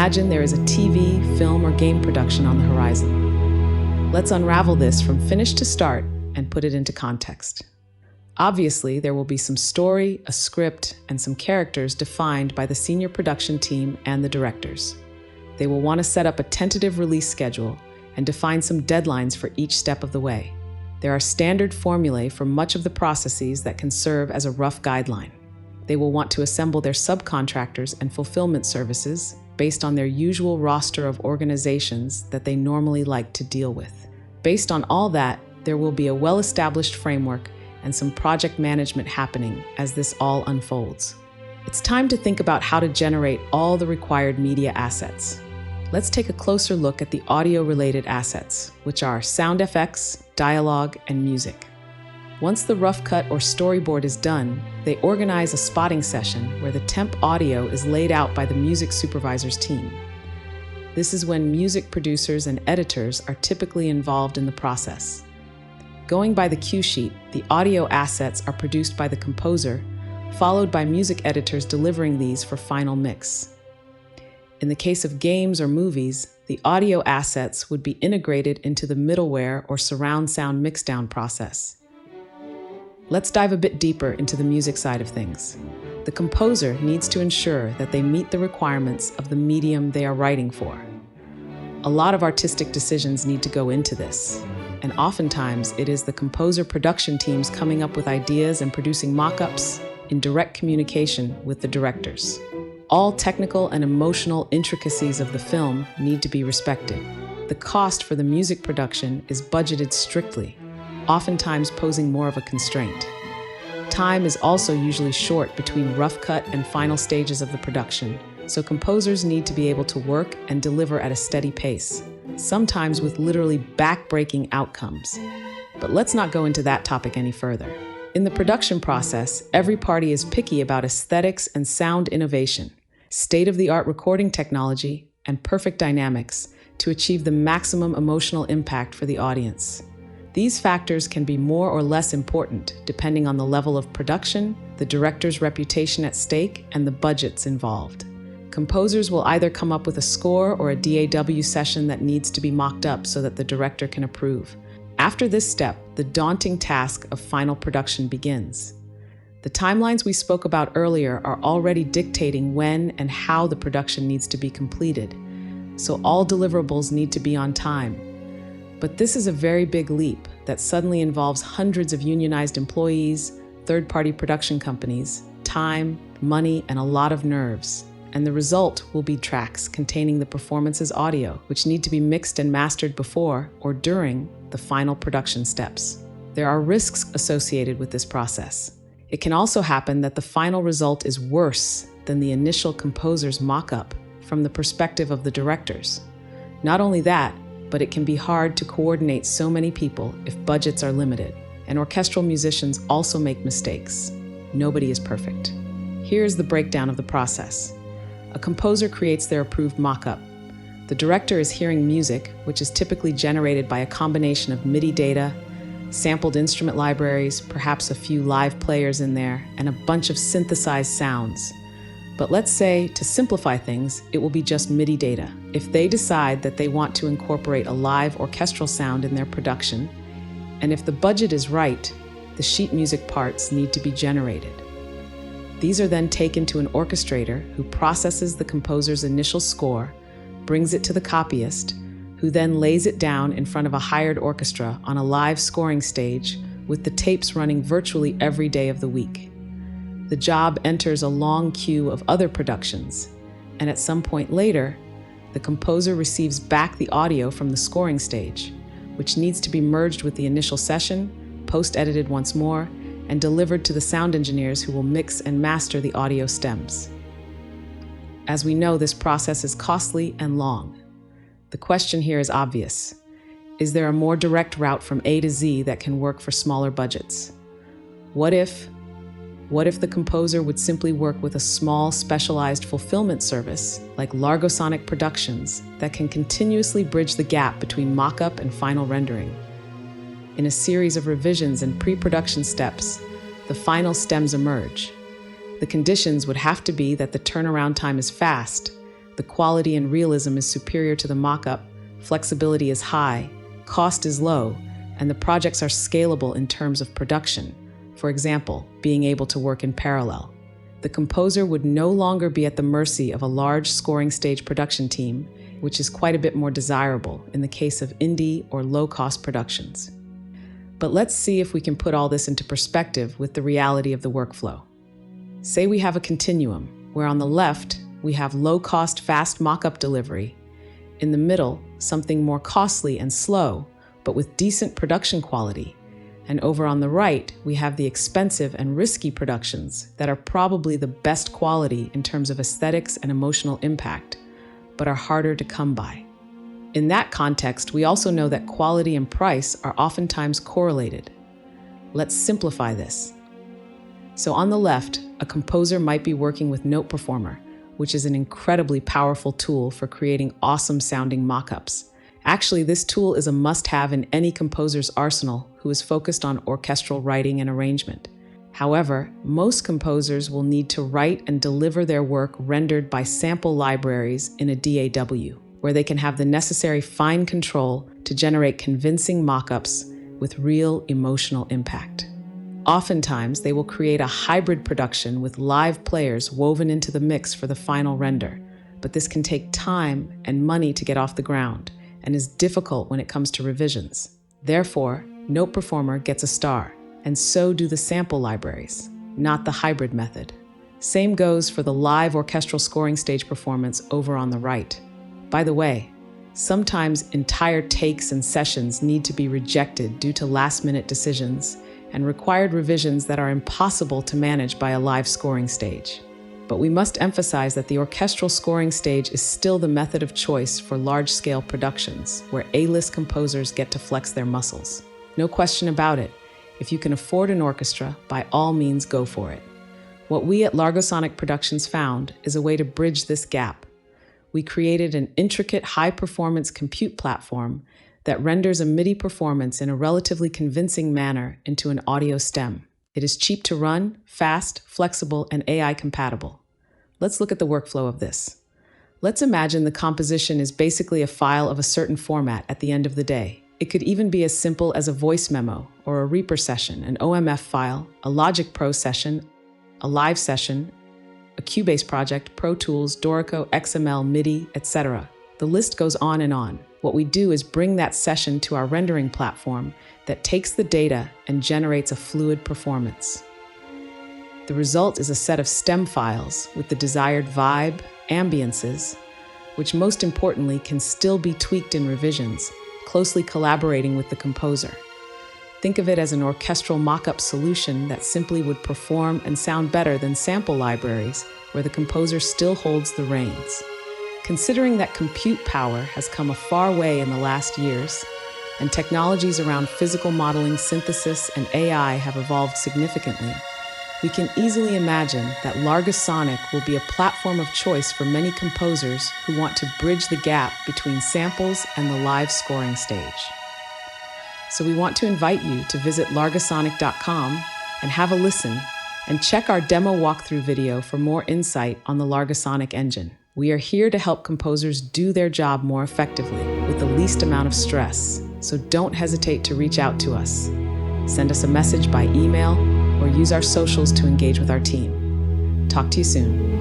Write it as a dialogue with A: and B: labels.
A: Imagine there is a TV, film, or game production on the horizon. Let's unravel this from finish to start and put it into context. Obviously, there will be some story, a script, and some characters defined by the senior production team and the directors. They will want to set up a tentative release schedule and define some deadlines for each step of the way. There are standard formulae for much of the processes that can serve as a rough guideline. They will want to assemble their subcontractors and fulfillment services based on their usual roster of organizations that they normally like to deal with. Based on all that, there will be a well-established framework and some project management happening as this all unfolds. It's time to think about how to generate all the required media assets. Let's take a closer look at the audio-related assets, which are sound effects, dialogue, and music. Once the rough cut or storyboard is done, they organize a spotting session where the temp audio is laid out by the music supervisor's team. This is when music producers and editors are typically involved in the process. Going by the cue sheet, the audio assets are produced by the composer, followed by music editors delivering these for final mix. In the case of games or movies, the audio assets would be integrated into the middleware or surround sound mixdown process. Let's dive a bit deeper into the music side of things. The composer needs to ensure that they meet the requirements of the medium they are writing for. A lot of artistic decisions need to go into this, and oftentimes it is the composer production teams coming up with ideas and producing mock-ups in direct communication with the directors. All technical and emotional intricacies of the film need to be respected. The cost for the music production is budgeted strictly, oftentimes posing more of a constraint. Time is also usually short between rough cut and final stages of the production, so composers need to be able to work and deliver at a steady pace, sometimes with literally back-breaking outcomes. But let's not go into that topic any further. In the production process, every party is picky about aesthetics and sound innovation, state-of-the-art recording technology, and perfect dynamics to achieve the maximum emotional impact for the audience. These factors can be more or less important depending on the level of production, the director's reputation at stake, and the budgets involved. Composers will either come up with a score or a DAW session that needs to be mocked up so that the director can approve. After this step, the daunting task of final production begins. The timelines we spoke about earlier are already dictating when and how the production needs to be completed, so all deliverables need to be on time. But this is a very big leap that suddenly involves hundreds of unionized employees, third-party production companies, time, money, and a lot of nerves. And the result will be tracks containing the performance's audio, which need to be mixed and mastered before or during the final production steps. There are risks associated with this process. It can also happen that the final result is worse than the initial composer's mock-up from the perspective of the directors. Not only that, but it can be hard to coordinate so many people if budgets are limited, and orchestral musicians also make mistakes. Nobody is perfect. Here's the breakdown of the process. A composer creates their approved mock-up. The director is hearing music, which is typically generated by a combination of MIDI data, sampled instrument libraries, perhaps a few live players in there, and a bunch of synthesized sounds. But let's say, to simplify things, it will be just MIDI data. If they decide that they want to incorporate a live orchestral sound in their production, and if the budget is right, the sheet music parts need to be generated. These are then taken to an orchestrator who processes the composer's initial score, brings it to the copyist, who then lays it down in front of a hired orchestra on a live scoring stage with the tapes running virtually every day of the week. The job enters a long queue of other productions, and at some point later, the composer receives back the audio from the scoring stage, which needs to be merged with the initial session, post-edited once more, and delivered to the sound engineers who will mix and master the audio stems. As we know, this process is costly and long. The question here is obvious. Is there a more direct route from A to Z that can work for smaller budgets? What if the composer would simply work with a small, specialized fulfillment service like Largosonic Productions that can continuously bridge the gap between mock-up and final rendering? In a series of revisions and pre-production steps, the final stems emerge. The conditions would have to be that the turnaround time is fast, The quality and realism is superior to the mockup, flexibility is high, cost is low, and the projects are scalable in terms of production. For example, being able to work in parallel. The composer would no longer be at the mercy of a large scoring stage production team, which is quite a bit more desirable in the case of indie or low-cost productions. But let's see if we can put all this into perspective with the reality of the workflow. Say we have a continuum, where on the left, we have low-cost, fast mock-up delivery. In the middle, something more costly and slow, but with decent production quality. And over on the right, we have the expensive and risky productions that are probably the best quality in terms of aesthetics and emotional impact, but are harder to come by. In that context, we also know that quality and price are oftentimes correlated. Let's simplify this. So on the left, a composer might be working with Note Performer, which is an incredibly powerful tool for creating awesome-sounding mockups. Actually, this tool is a must-have in any composer's arsenal who is focused on orchestral writing and arrangement. However, most composers will need to write and deliver their work rendered by sample libraries in a DAW, where they can have the necessary fine control to generate convincing mockups with real emotional impact. Oftentimes, they will create a hybrid production with live players woven into the mix for the final render, but this can take time and money to get off the ground, and is difficult when it comes to revisions. Therefore, Note Performer gets a star, and so do the sample libraries, not the hybrid method. Same goes for the live orchestral scoring stage performance over on the right. By the way, sometimes entire takes and sessions need to be rejected due to last-minute decisions and required revisions that are impossible to manage by a live scoring stage. But we must emphasize that the orchestral scoring stage is still the method of choice for large-scale productions, where A-list composers get to flex their muscles. No question about it. If you can afford an orchestra, by all means go for it. What we at Largosonic Productions found is a way to bridge this gap. We created an intricate high-performance compute platform that renders a MIDI performance in a relatively convincing manner into an audio stem. It is cheap to run, fast, flexible, and AI compatible. Let's look at the workflow of this. Let's imagine the composition is basically a file of a certain format at the end of the day. It could even be as simple as a voice memo or a Reaper session, an OMF file, a Logic Pro session, a live session, a Cubase project, Pro Tools, Dorico, XML, MIDI, etc. The list goes on and on. What we do is bring that session to our rendering platform that takes the data and generates a fluid performance. The result is a set of stem files with the desired vibe, ambiances, which most importantly can still be tweaked in revisions, closely collaborating with the composer. Think of it as an orchestral mock-up solution that simply would perform and sound better than sample libraries where the composer still holds the reins. Considering that compute power has come a far way in the last years, and technologies around physical modeling, synthesis, and AI have evolved significantly, we can easily imagine that Largosonic will be a platform of choice for many composers who want to bridge the gap between samples and the live scoring stage. So we want to invite you to visit largosonic.com and have a listen, and check our demo walkthrough video for more insight on the Largosonic engine. We are here to help composers do their job more effectively with the least amount of stress, so don't hesitate to reach out to us. Send us a message by email or use our socials to engage with our team. Talk to you soon.